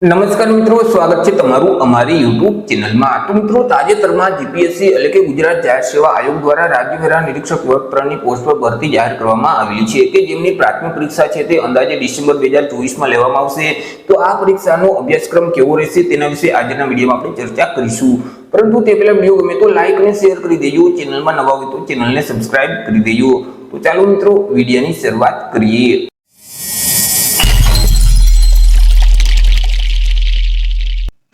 નમસ્કાર મિત્રો, સ્વાગત છે તમારું અમારી યુટ્યુબ ચેનલમાં। તો મિત્રો, તાજેતરમાં જીપીએસસી એટલે કે ગુજરાત જાહેર સેવા આયોગ દ્વારા રાજ્ય વેરા નિરીક્ષક વર્ગ 3ની પોસ્ટ પર ભરતી જાહેર કરવામાં આવેલી છે કે જેમની પ્રાથમિક પરીક્ષા છે તે અંદાજે ડિસેમ્બર 2024માં લેવામાં આવશે। તો આ પરીક્ષાનો અભ્યાસક્રમ કેવો રહેશે તેના વિશે આજના વિડીયોમાં આપણે ચર્ચા કરીશું। પરંતુ તે પહેલા વિડીયો ગમે તો લાઈક અને શેર કરી દેજો, ચેનલમાં નવા હોય તો ચેનલને સબસ્ક્રાઇબ કરી દેજો। તો ચાલો મિત્રો, વિડીયોની શરૂઆત કરીએ।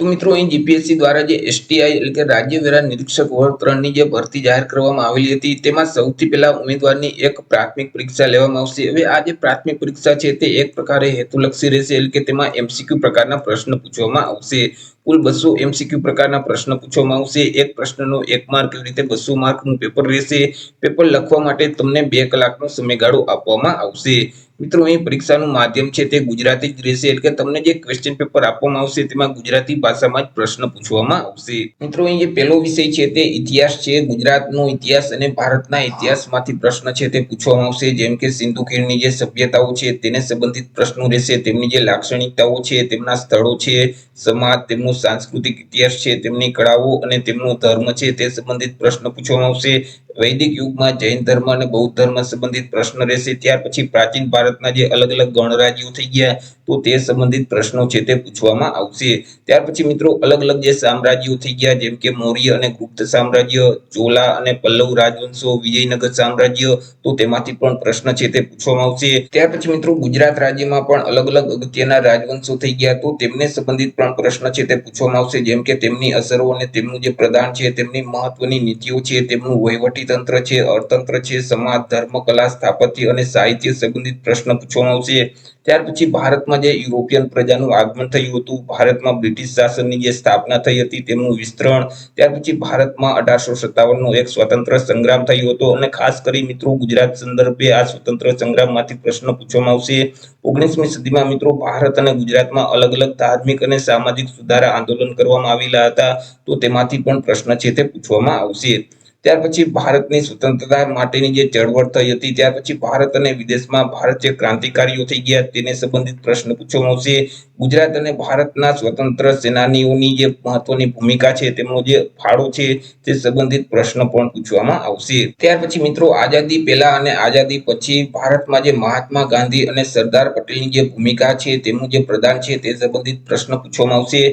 તો મિત્રો, અહીં જીપીએસસી દ્વારા જે એસટીઆઈ એટલે કે રાજ્ય વેરા નિરીક્ષક વર્ગ 3ની જે ભરતી જાહેર કરવામાં આવેલી હતી તેમાં સૌથી પહેલા ઉમેદવારની એક પ્રાથમિક પરીક્ષા લેવામાં આવશે। હવે આ જે પ્રાથમિક પરીક્ષા છે તે એક પ્રકારે હેતુલક્ષી રહેશે, એટલે કે તેમાં એમસીક્યુ પ્રકારના પ્રશ્ન પૂછવામાં આવશે। કુલ 200 એમસીક્યુ પ્રકારના પ્રશ્ન પૂછવામાં આવશે। એક પ્રશ્નનો 1 માર્ક, એવી રીતે 200 માર્કનું પેપર રહેશે। પેપર લખવા માટે તમને 2 કલાકનો સમયગાળો આપવામાં આવશે। મિત્રો, અહીં પરીક્ષાનું માધ્યમ છે તે ગુજરાતી જ રહેશે, એટલે કે તમને જે ક્વેશ્ચન પેપર આપવામાં આવશે તેમાં ગુજરાતી ભાષામાં જ પ્રશ્ન પૂછવામાં આવશે। મિત્રો, અહીં જે પહેલો વિષય છે તે ઇતિહાસ છે। ગુજરાતનો ઇતિહાસ અને ભારતના ઇતિહાસમાંથી પ્રશ્ન છે તે પૂછવામાં આવશે, જેમ કે સિંધુ ખીણની જે સભ્યતાઓ છે તેને સંબંધિત પ્રશ્નો રહેશે। તેમની જે લાક્ષણિકતાઓ છે, તેમના સ્થળો છે, સમાજ, તેમનો સાંસ્કૃતિક ઇતિહાસ છે, તેમની કળાઓ અને તેમનો ધર્મ છે તે સંબંધિત પ્રશ્ન પૂછવામાં આવશે। વૈદિક યુગમાં જૈન ધર્મ અને બૌદ્ધ ધર્મ સંબંધિત પ્રશ્ન રહેશે। ત્યાર પછી પ્રાચીન ભારતના જે અલગ અલગ ગણરાજ્યો થઈ ગયા તો તે સંબંધિત પ્રશ્નો છે તે પૂછવામાં આવશે। ત્યાર પછી મિત્રો, અલગ અલગ જે સામ્રાજ્યો થઈ ગયા, જેમ કે મૌર્ય અને ગુપ્ત સામ્રાજ્ય, ચોલા અને પલ્લવ રાજવંશો, વિજયનગર સામ્રાજ્ય, તો તેમાંથી પણ પ્રશ્ન છે તે પૂછવામાં આવશે। ત્યાર પછી મિત્રો, ગુજરાત રાજ્યમાં પણ અલગ અલગ અગત્યના રાજવંશો થઈ ગયા તો તેમને સંબંધિત પણ પ્રશ્ન છે તે પૂછવામાં આવશે, જેમ કે તેમની અસરો અને તેમનું જે પ્રદાન છે, તેમની મહત્વની નીતિઓ છે, તેમનું વહીવટી તંત્ર છે, અર્થતંત્ર છે, સમાજ, ધર્મ, કલા, સ્થાપત્ય અને સાહિત્ય સંબંધિત પ્રશ્ન પૂછવામાં આવશે। ત્યાર પછી ભારતમાં જે યુરોપિયન પ્રજાનું આગમન થયું હતું, ભારતમાં બ્રિટિશ શાસનની જે સ્થાપના થઈ હતી તેમનું વિસ્તરણ, ત્યાર પછી ભારતમાં 1857નો એક સ્વતંત્ર સંગ્રામ થયો હતો અને ખાસ કરી મિત્રો ગુજરાત સંદર્ભે આ સ્વતંત્ર સંગ્રામમાંથી પ્રશ્ન પૂછવામાં આવશે। 19મી સદીમાં મિત્રો ભારત અને ગુજરાતમાં અલગ અલગ ધાર્મિક અને સામાજિક સુધારા આંદોલન કરવામાં આવેલા હતા તો તેમાંથી પણ પ્રશ્ન છે તે પૂછવામાં આવશે। ત્યાર પછી ભારતની સ્વતંત્રતા માટેની જે ચળવળ થઈ હતી, ત્યાર પછી ભારત અને વિદેશમાં ભારત જે ક્રાંતિકારીઓ થઈ ગયા તેને સંબંધિત પ્રશ્ન પૂછવામાં આવશે। ગુજરાત અને ભારતના સ્વતંત્ર સેનાનીઓની જે મહત્વની ભૂમિકા છે, તેમનો જે ફાળો છે તે સંબંધિત પ્રશ્ન પણ પૂછવામાં આવશે। ત્યાર પછી મિત્રો, આઝાદી પહેલા અને આઝાદી પછી ભારતમાં જે મહાત્મા ગાંધી અને સરદાર પટેલની જે ભૂમિકા છે, તેમનું જે પ્રદાન છે તે સંબંધિત પ્રશ્ન પૂછવામાં આવશે।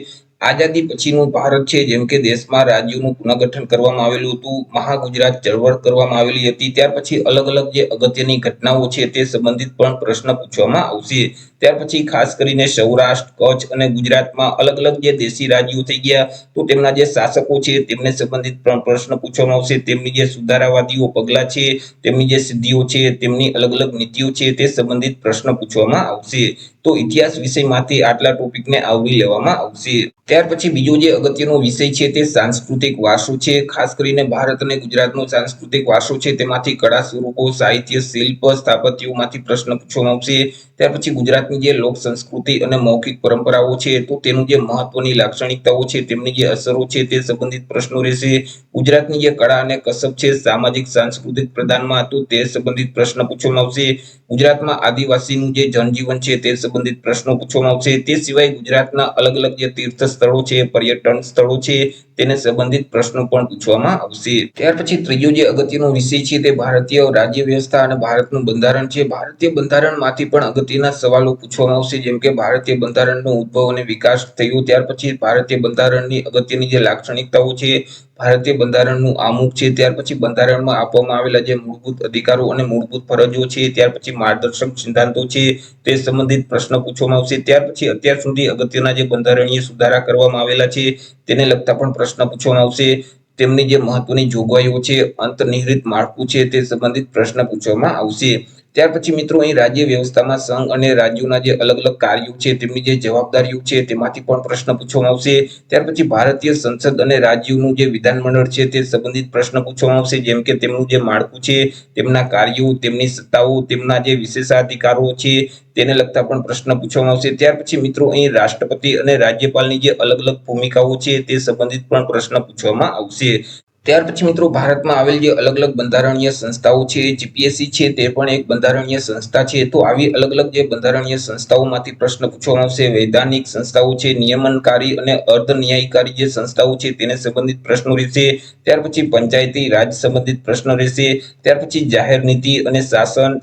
આઝાદી પછીનું ભારત છે, જેમ કે દેશમાં રાજ્યોનું પુનર્ગઠન કરવામાં આવેલું હતું, મહાગુજરાત ચળવળ કરવામાં આવેલી હતી, ત્યાર પછી અલગ અલગ જે અગત્યની ઘટનાઓ છે તે સંબંધિત પણ પ્રશ્ન પૂછવામાં આવશે। ત્યાર પછી ખાસ કરીને સૌરાષ્ટ્ર, કચ્છ અને ગુજરાતમાં અલગ અલગ જે દેશી રાજ્યો થઈ ગયા તો તેમના જે શાસકો છે તેમને સંબંધિત પણ પ્રશ્ન પૂછવામાં આવશે। તેમની જે સુધારાવાદીઓ પગલાં છે, તેમની જે સિદ્ધિઓ છે, તેમની અલગ અલગ નીતિઓ છે તે સંબંધિત પ્રશ્ન પૂછવામાં આવશે। તો ઇતિહાસ વિષયમાંથી આટલા ટોપિકને આવરી લેવામાં આવશે। ત્યાર પછી બીજો જે અગત્યનો વિષય છે તે સાંસ્કૃતિક વારસો છે। ખાસ કરીને ભારત અને ગુજરાતનો સાંસ્કૃતિક વારસો છે તેમાંથી કળા સ્વરૂપો, સાહિત્ય, શિલ્પ, સ્થાપત્યોમાંથી પ્રશ્ન પૂછવામાં આવશે। ત્યાર પછી ગુજરાતની જે લોક સંસ્કૃતિ અને મૌખિક પરંપરાઓ છે તો તેનું જે મહત્વની લાક્ષણિકતાઓ છે, તેમની જે અસરો છે તે સંબંધિત પ્રશ્નો રહેશે। ગુજરાતની જે કળા અને કસબ છે સામાજિક સાંસ્કૃતિક પ્રદાનમાં તો તે સંબંધિત પ્રશ્ન પૂછવામાં આવશે। ગુજરાતમાં આદિવાસીનું જે જનજીવન છે તે સંબંધિત પ્રશ્નો પૂછવામાં આવશે। તે સિવાય ગુજરાતના અલગ અલગ જે તીર્થ સ્થળો છે, પર્યટન સ્થળો છે તેને સંબંધિત પ્રશ્નો પણ પૂછવામાં આવશે। ત્યાર પછી ત્રીજો જે અગત્યનો વિષય છે તે ભારતીય રાજ્ય વ્યવસ્થા અને ભારતનું બંધારણ છે। ભારતીય બંધારણમાંથી પણ અગત્યના સવાલો પૂછવામાં આવશે, જેમ કે ભારતીય બંધારણનો ઉદ્ભવ અને વિકાસ થયો, ત્યાર પછી ભારતીય બંધારણની અગત્યની જે લાક્ષણિકતાઓ છે, ભારતીય બંધારણનું આમુખ છે, ત્યાર પછી બંધારણમાં આપવામાં આવેલા જે મૂળભૂત અધિકારો અને મૂળભૂત ફરજો છે, ત્યાર પછી માર્ગદર્શક સિદ્ધાંતો છે તે સંબંધિત પ્રશ્ન પૂછવામાં આવશે। ત્યાર પછી અત્યાર સુધી અગત્યના જે બંધારણીય સુધારા કરવામાં આવેલા છે તેને લગતા પણ પ્રશ્ન પૂછવામાં આવશે। તેમની જે મહત્વની જોગવાઈઓ છે, અંતર્નિહિત માળખું છે તે સંબંધિત પ્રશ્ન પૂછવામાં આવશે। ત્યાર પછી મિત્રો, અહીં રાજ્ય વ્યવસ્થામાં સંઘ અને રાજ્યોના જે અલગ અલગ કાર્યો છે, તેમની જે જવાબદારીઓ છે તેમાંથી પણ પ્રશ્ન પૂછવામાં આવશે। ત્યાર પછી ભારતીય સંસદ અને રાજ્યોનું જે વિધાનમંડળ છે તે સંબંધિત પ્રશ્ન પૂછવામાં આવશે, જેમ કે તેમનું જે માળખું છે, તેમના કાર્યો, તેમની સત્તાઓ, તેમના જે વિશેષાધિકારો છે તેને લગતા પણ પ્રશ્ન પૂછવામાં આવશે। ત્યાર પછી મિત્રો, અહીં રાષ્ટ્રપતિ અને રાજ્યપાલની જે અલગ અલગ ભૂમિકાઓ છે તે સંબંધિત પણ પ્રશ્ન પૂછવામાં આવશે। ત્યાર પછી મિત્રો ભારતમાં આવેલ જે અલગ અલગ બંધારણીય સંસ્થાઓ છે, જીપીએસસી છે તે પણ એક બંધારણીય સંસ્થા છે. તો આવી અલગ અલગ જે બંધારણીય સંસ્થાઓમાંથી પ્રશ્ન પૂછવામાં આવશે. વૈધાનિક સંસ્થાઓ છે, નિયમનકારી અને અર્ધ ન્યાયકારી જે સંસ્થાઓ છે તેને સંબંધિત પ્રશ્નો રહેશે. ત્યાર પછી પંચાયતી રાજ સંબંધિત પ્રશ્ન રહેશે. ત્યાર પછી જાહેર નીતિ અને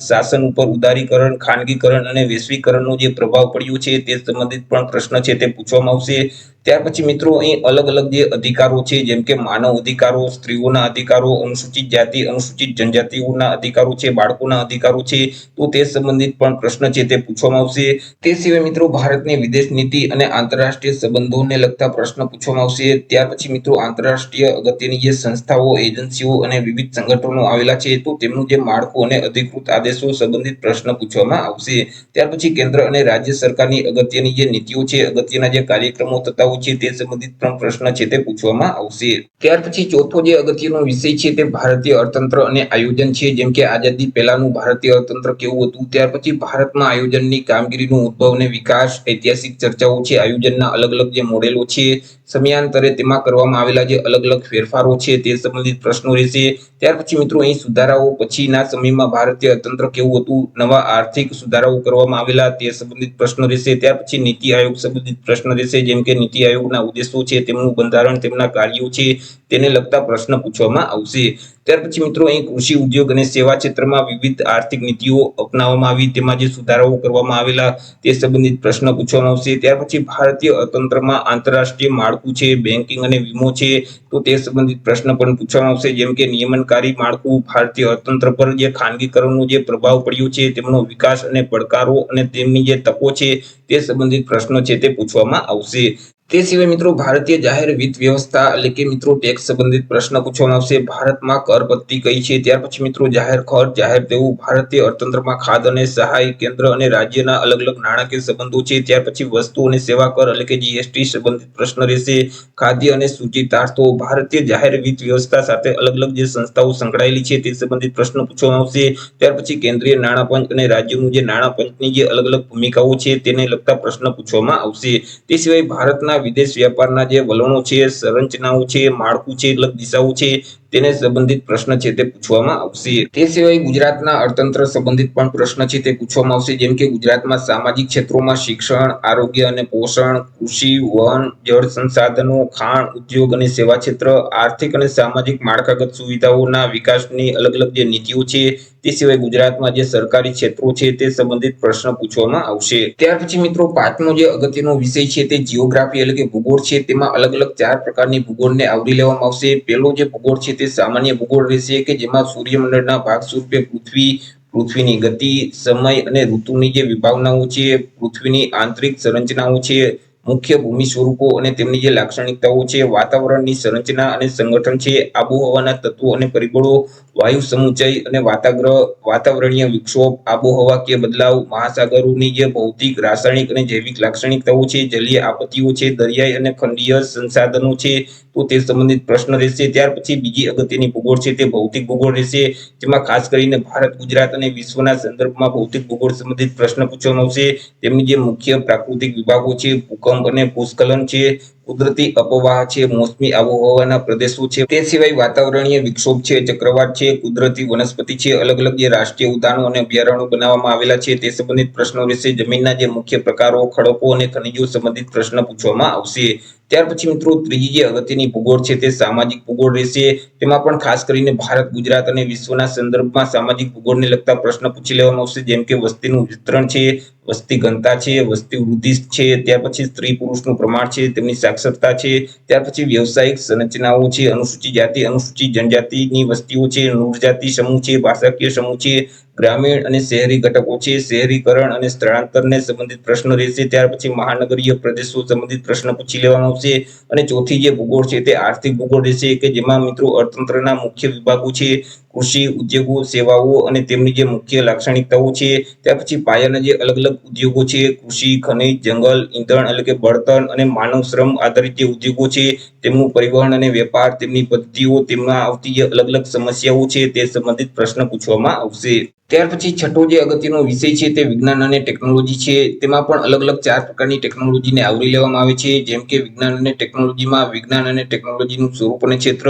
શાસન ઉપર ઉદારીકરણ, ખાનગીકરણ અને વૈશ્વિકરણનો જે પ્રભાવ પડ્યો છે તે સંબંધિત પણ પ્રશ્ન છે તે પૂછવામાં આવશે. ત્યાર પછી મિત્રો અહીં અલગ અલગ જે અધિકારો છે, જેમ કે માનવ અધિકારો, સ્ત્રીઓના અધિકારો, અનુસૂચિત જાતિ અનુસૂચિત જનજાતિઓના અધિકારો છે, બાળકોના અધિકારો છે, તો તે સંબંધિત પણ પ્રશ્ન છે તે પૂછવામાં આવશે. તે સિવાય મિત્રો ભારતની વિદેશ નીતિ અને આંતરરાષ્ટ્રીય સંબંધોને લગતા પ્રશ્ન પૂછવામાં આવશે. ત્યાર પછી મિત્રો આંતરરાષ્ટ્રીય અગત્યની જે સંસ્થાઓ, એજન્સીઓ અને વિવિધ સંગઠનો આવેલા છે તો તેમનું જે માળખું અને અધિકૃત આદેશો સંબંધિત પ્રશ્ન પૂછવામાં આવશે. ત્યાર પછી કેન્દ્ર અને રાજ્ય સરકારની અગત્યની જે નીતિઓ છે, અગત્યના જે કાર્યક્રમો થતા હોય છે તે સંબંધિત પણ પ્રશ્ન છે તે પૂછવામાં આવશે. ત્યાર પછી ચોથો જે અગત્યનો વિષય છે તે ભારતીય અર્થતંત્ર અને આયોજન છે. જેમ કે આઝાદી પહેલાનું ભારતીય અર્થતંત્ર કેવું હતું, ત્યાર પછી ભારતમાં આયોજનની કામગીરીનો ઉદ્ભવ અને વિકાસ, ઐતિહાસિક ચર્ચાઓ છે, આયોજનના અલગ અલગ જે મોડેલો છે, સમયાંતરે તેમાં કરવામાં આવેલા જે અલગ અલગ ફેરફારો છે તે સંબંધિત પ્રશ્નો રહેશે. ત્યાર પછી મિત્રો અહીં સુધારાઓ પછીના સમયમાં ભારતીય અર્થતંત્ર કેવું હતું, નવા આર્થિક સુધારાઓ કરવામાં આવેલા તે સંબંધિત પ્રશ્ન રહેશે. ત્યાર પછી નીતિ આયોગ સંબંધિત પ્રશ્ન રહેશે. જેમ કે નીતિ આયોગના ઉદ્દેશો છે, તેમનું બંધારણ, તેમના કાર્યો છે, તેને લગતા પ્રશ્ન પૂછવામાં આવશે. ત્યાર પછી મિત્રો અહીં કૃષિ ઉદ્યોગ અને સેવા ક્ષેત્રમાં વિવિધ આર્થિક નીતિઓ અપનાવવામાં આવી, તેમાં જે સુધારાઓ કરવામાં આવેલા તે સંબંધિત પ્રશ્ન પૂછવામાં આવશે. ત્યાર પછી ભારતીય અર્થતંત્રમાં આંતરરાષ્ટ્રીય માળખું છે, બેન્કિંગ અને વીમો છે, તો તે સંબંધિત પ્રશ્ન પણ પૂછવામાં આવશે. જેમ કે નિયમનકારી માળખું, ભારતીય અર્થતંત્ર પર જે ખાનગીકરણનો જે પ્રભાવ પડ્યો છે, તેમનો વિકાસ અને પડકારો અને તેમની જે તકો છે તે સંબંધિત પ્રશ્નો છે તે પૂછવામાં આવશે. તે સિવાય મિત્રો ભારતીય જાહેર વિત્ત વ્યવસ્થા એટલે કે મિત્રો ટેક્સ સંબંધિત પ્રશ્ન પૂછવામાં આવશે. ભારતમાં કર પદ્ધતિ કઈ છે. ત્યાર પછી મિત્રો જાહેર ખર્ચ, જાહેર દેવું, ભારતીય અર્થતંત્રમાં ખાદ્ય અને સહાય, કેન્દ્ર અને રાજ્યના અલગ અલગ નાણાકીય સંબંધો છે. ત્યાર પછી વસ્તુ અને સેવા કર એટલે કે જીએસટી સંબંધિત પ્રશ્ન રહેશે. ખાદ્ય અને સૂચિતાર્થો, ભારતીય જાહેર વિત્ત વ્યવસ્થા સાથે અલગ અલગ જે સંસ્થાઓ સંકળાયેલી છે તે સંબંધિત પ્રશ્ન પૂછવામાં આવશે. ત્યાર પછી કેન્દ્રીય નાણાં પંચ અને રાજ્યોનું જે નાણાં પંચની જે અલગ અલગ ભૂમિકાઓ છે તેને લગતા પ્રશ્ન પૂછવામાં આવશે. તે સિવાય ભારતના વિદેશ વ્યાપારના જે વલણો છે, સંરચનાઓ છે, માળખું છે, દિશાઓ છે, તેને સંબંધિત પ્રશ્ન છે તે પૂછવામાં આવશે. તે સિવાય ગુજરાતના અર્થતંત્ર સંબંધિત પણ પ્રશ્ન છે તે પૂછવામાં આવશે. જેમ કે ગુજરાતમાં સામાજિક ક્ષેત્રોમાં શિક્ષણ, આરોગ્ય અને પોષણ, કૃષિ, વન, જળ સંસાધનો, ખાણ, ઉદ્યોગ અને સેવા ક્ષેત્ર, આર્થિક અને સામાજિક માળખાગત સુવિધાઓના વિકાસની અલગ અલગ જે નીતિઓ છે, તે સિવાય ગુજરાતમાં જે સરકારી ક્ષેત્રો છે તે સંબંધિત પ્રશ્ન પૂછવામાં આવશે. ત્યાર પછી મિત્રો પાંચમો જે અગત્યનો વિષય છે તે જીઓગ્રાફી એટલે કે ભૂગોળ છે. તેમાં અલગ અલગ 4 પ્રકારની ભૂગોળને આવરી લેવામાં આવશે. પહેલો જે ભૂગોળ છે તે સામાન્ય ભૂગોળ રહેશે કે જેમાં સૂર્યમંડળના ભાગ સ્વરૂપે પૃથ્વીની ગતિ, સમય અને ઋતુની જે વિભાવનાઓ છે, પૃથ્વીની આંતરિક સંરચનાઓ છે, મુખ્ય ભૂમિ સ્વરૂપો અને તેમની જે લાક્ષણિકતાઓ છે, વાતાવરણની સંરચના અને સંગઠન છે, આબોહવાના તત્વો અને પરિબળો, વાયુ સમુચ્ચય અને વાતાવરણીય વિક્ષોભ, આબોહવાકીય બદલાવ, મહાસાગરોની જે ભૌતિક, રાસાયણિક અને જૈવિક લાક્ષણિકતાઓ છે, જલીય આપત્તિઓ છે, દરિયાઈ અને ખંડીય સંસાધનો છે, તો તે સંબંધિત પ્રશ્ન રહેશે. ત્યાર પછી બીજી અગત્યની ભૂગોળ છે તે ભૌતિક ભૂગોળ રહેશે, જેમાં ખાસ કરીને ભારત, ગુજરાત અને વિશ્વના સંદર્ભમાં ભૌતિક ભૂગોળ સંબંધિત પ્રશ્ન પૂછવામાં આવશે. તેમની જે મુખ્ય પ્રાકૃતિક વિભાગો છે, ભૂકંપ અને ભૂસ્ખલન છે, કુદરતી અપવાહ છે, મોસમી આબોહવાના પ્રદેશો છે, તે સિવાય વાતાવરણીય વિક્ષોભ છે, ચક્રવાત છે, કુદરતી વનસ્પતિ છે, અલગ અલગ જે રાષ્ટ્રીય ઉદ્યાનો અને અભયારણ્યો બનાવવામાં આવેલા છે તે સંબંધિત પ્રશ્નો રહેશે. જમીનના જે મુખ્ય પ્રકારો, ખડકો અને ખનિજો સંબંધિત પ્રશ્ન પૂછવામાં આવશે. ત્યાર પછી મિત્રો ત્રીજી જે અગત્યની ભૂગોળ છે તે સામાજિક ભૂગોળ રહેશે. તેમાં પણ ખાસ કરીને ભારત, ગુજરાત અને વિશ્વના સંદર્ભમાં સામાજિક ભૂગોળને લગતા પ્રશ્ન પૂછી લેવામાં આવશે. જેમ કે વસ્તીનું વિસ્તરણ છે, વસ્તી ઘનતા છે, વસ્તી વૃદ્ધિ છે, ત્યાર પછી સ્ત્રી પુરુષનું પ્રમાણ છે, તેમની સાક્ષરતા છે, ત્યાર પછી વ્યવસાયિક સંરચનાઓ છે, અનુસૂચિત જાતિ અનુસૂચિત જનજાતિની વસ્તીઓ છે, નૂરજાતિ સમૂહ છે, ભાષાકીય સમૂહ છે, ગ્રામીણ અને શહેરી ઘટકો છે, શહેરીકરણ અને સ્થળાંતરને સંબંધિત પ્રશ્ન રહેશે. ત્યાર પછી મહાનગરીય પ્રદેશો સંબંધિત પ્રશ્ન પૂછી લેવામાં આવશે. અને ચોથી જે ભૂગોળ છે તે આર્થિક ભૂગોળ રહેશે કે જેમાં મિત્રો અર્થતંત્રના મુખ્ય વિભાગો છે, કૃષિ, ઉદ્યોગો, સેવાઓ અને તેમની જે મુખ્ય લાક્ષણિકતાઓ છે, ત્યાર પછી પાયાના જે અલગ અલગ ઉદ્યોગો છે, કૃષિ, ખનિજ, જંગલ, ઈંધણ એટલે કે બળતણ અને માનવ શ્રમ આધારિત જે ઉદ્યોગો છે, તેમનું પરિવહન અને વેપાર, તેમની પદ્ધતિઓ, તેમાં આવતી જે અલગ અલગ સમસ્યાઓ છે તે સંબંધિત પ્રશ્ન પૂછવામાં આવશે. ત્યાર પછી છઠ્ઠો જે અગત્યનો વિષય છે તે વિજ્ઞાન અને ટેકનોલોજી છે. તેમાં પણ અલગ અલગ 4 પ્રકારની ટેકનોલોજીને આવરી લેવામાં આવે છે. જેમ કે વિજ્ઞાન અને ટેકનોલોજીમાં વિજ્ઞાન અને ટેકનોલોજીનું સ્વરૂપ અને ક્ષેત્ર,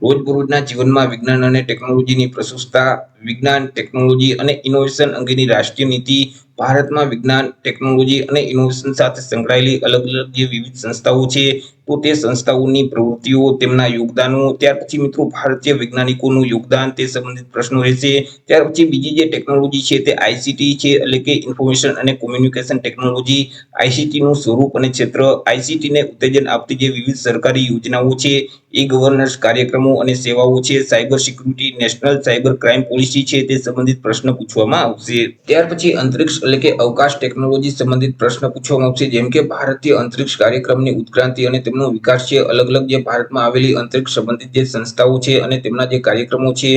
રોજબરોજના જીવનમાં વિજ્ઞાન અને ટેકનોલોજીની પ્રશંસા, વિજ્ઞાન, ટેકનોલોજી અને ઇનોવેશન અંગેની રાષ્ટ્રીય નીતિ, ભારતમાં વિજ્ઞાન, ટેકનોલોજી અને ઇનોવેશન સાથે સંકળાયેલી અલગ અલગ જે વિવિધ સંસ્થાઓ છે, તો તે સંસ્થાઓની પ્રવૃત્તિઓ, તેમના યોગદાનો, ત્યાર પછી મિત્રો ભારતીય વૈજ્ઞાનિકોનું યોગદાન તે સંબંધિત પ્રશ્નો રહેશે. ત્યાર પછી બીજી જે ટેકનોલોજી છે તે આઈસીટી છે, એટલે કે ઇન્ફોર્મેશન અને કોમ્યુનિકેશન ટેકનોલોજી. આઈસીટી નું સ્વરૂપ અને ક્ષેત્ર, આઈસીટી ને ઉત્તેજન આપતી જે વિવિધ સરકારી યોજનાઓ છે, ઈ ગવર્નન્સ કાર્યક્રમો અને સેવાઓ છે, cyber security, national cyber crime policy છે, તે સંબંધિત પ્રશ્ન પૂછવામાં આવશે. ત્યાર પછી અંતરિક્ષ એટલે કે અવકાશ ટેકનોલોજી સંબંધિત પ્રશ્ન પૂછવામાં આવશે, જેમ કે ભારતીય અંતરિક્ષ કાર્યક્રમની ઉત્ક્રાંતિ અને તેમનો વિકાસ છે, અલગ અલગ જે ભારતમાં આવેલી અંતરિક્ષ સંબંધિત જે સંસ્થાઓ છે અને તેમના જે કાર્યક્રમો છે,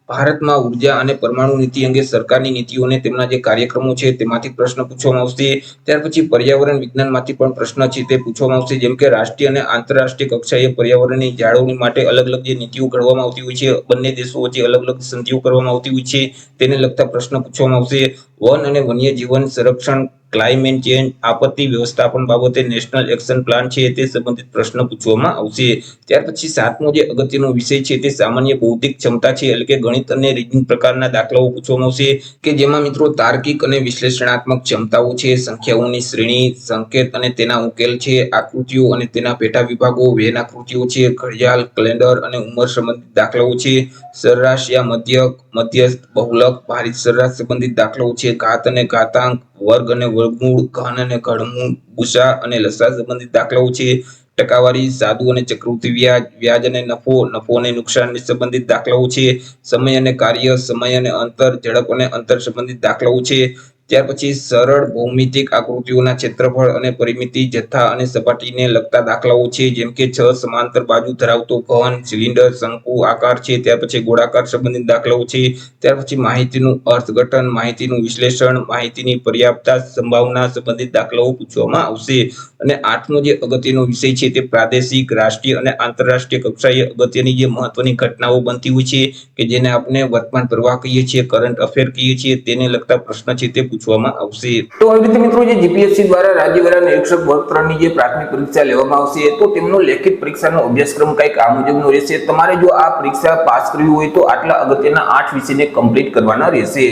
ભારતમાં ઉર્જા અને પરમાણુ નીતિ અંગે સરકારની નીતિઓ અને તેમના જે કાર્યક્રમો છે તેમાંથી પ્રશ્ન પૂછવામાં આવશે. ત્યાર પછી પર્યાવરણ વિજ્ઞાનમાંથી પણ પ્રશ્ન છે તે પૂછવામાં આવશે, જેમ કે રાષ્ટ્રીય અને આંતરરાષ્ટ્રીય કક્ષાએ પર્યાવરણની જાળવણી માટે અલગ અલગ જે નીતિઓ ઘડવામાં આવતી હોય છે, બંને દેશો વચ્ચે અલગ અલગ સંધિઓ કરવામાં આવતી હોય છે, તેને લગતા પ્રશ્ન પૂછવામાં આવશે. વન અને વન્યજીવન સંરક્ષણ, ક્લાઇમેટ ચેન્જ, આપત્તિ વ્યવસ્થાપન બાબતે નેશનલ એક્શન પ્લાન છે તે સંબંધિત પ્રશ્ન પૂછવામાં આવશે. ત્યાર પછી સાતમો જે અગત્યનો વિષય છે તે સામાન્ય બૌદ્ધિક ક્ષમતા છે, એટલે કે ગણિત અને રીઝનિંગ પ્રકારના દાખલાઓ પૂછવામાં આવશે, કે જેમાં મિત્રો તાર્કિક અને વિશ્લેષણાત્મક ક્ષમતાઓ છે, સંખ્યાઓની શ્રેણી, સંકેત અને તેના ઉકેલ છે, આકૃતિઓ અને તેના પેટા વિભાગો, વેન આકૃતિઓ છે, ઘડિયાળ, કેલેન્ડર અને ઉંમર સંબંધિત દાખલાઓ છે, સરેરાશ યા મધ્યક, મધ્યસ્થ, બહુલક, ભારિત સરેરાશ સંબંધિત દાખલાઓ છે, ઘાત અને ઘાતાંક, વર્ગ અને વર્ગમૂળ, ઘન અને ઘનમૂળ, ગુસા અને લસા સંબંધિત દાખલાઓ છે, ટકાવારી, સાદુ અને ચક્રવૃદ્ધિ વ્યાજ, વ્યાજ અને નફો, નફો અને નુકસાન સંબંધિત દાખલાઓ છે, સમય અને કાર્ય, સમય અને અંતર, ઝડપ અને અંતર સંબંધિત દાખલાઓ છે. ત્યાર પછી સરળ ભૌમિતિક આકૃતિઓના ક્ષેત્રફળ અને પરિમિતિ, જથ્થા અને સપાટીને લગતા દાખલાઓ છે, જેમ કે 6 સમાંતર બાજુ ધરાવતો ઘન, સિલિન્ડર, શંકુ આકાર છે. ત્યાર પછી ગોળાકાર સંબંધિત દાખલાઓ છે. ત્યાર પછી માહિતીનું અર્થઘટન, માહિતીનું વિશ્લેષણ, માહિતીની પર્યાપ્તતા, સંભાવના સંબંધિત દાખલાઓ પૂછવામાં આવશે. અને આઠમો જે અગત્યનો વિષય છે તે પ્રાદેશિક, રાષ્ટ્રીય અને આંતરરાષ્ટ્રીય કક્ષાએ અગત્યની જે મહત્વની ઘટનાઓ બનતી હોય છે, કે જેને આપણે વર્તમાન પ્રવાહ કહીએ છીએ, કરંટ અફેર કહીએ છીએ, તેને લગતા પ્રશ્ન છે તે પૂછવામાં આવશે. તો આવી રીતે મિત્રો જે જીપીએસસી દ્વારા રાજ્ય વેરા નિરીક્ષક વર્ગ 3 ની જે પ્રાથમિક પરીક્ષા લેવામાં આવશે, તો તેમનો લેખિત પરીક્ષાનો અભ્યાસક્રમ કંઈક આ મુજબનો રહેશે. તમારે જો આ પરીક્ષા પાસ કરવી હોય તો આટલા અગત્યના 8 વિષયને કમ્પ્લીટ કરવાના રહેશે.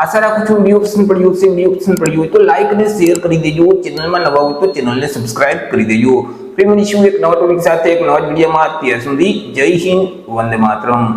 આશા રાખું છું વિડીયો પસંદ પડ્યો હોય તો લાઈક અને શેર કરી દેજો. ચેનલમાં નવા હોય તો ચેનલને સબસ્ક્રાઇબ કરી દેજો. ફરી મળીશું એક નવા ટોપિક સાથે એક નવા વિડીયોમાં. ત્યાં સુધી જય હિન્દ, વંદે માતરમ.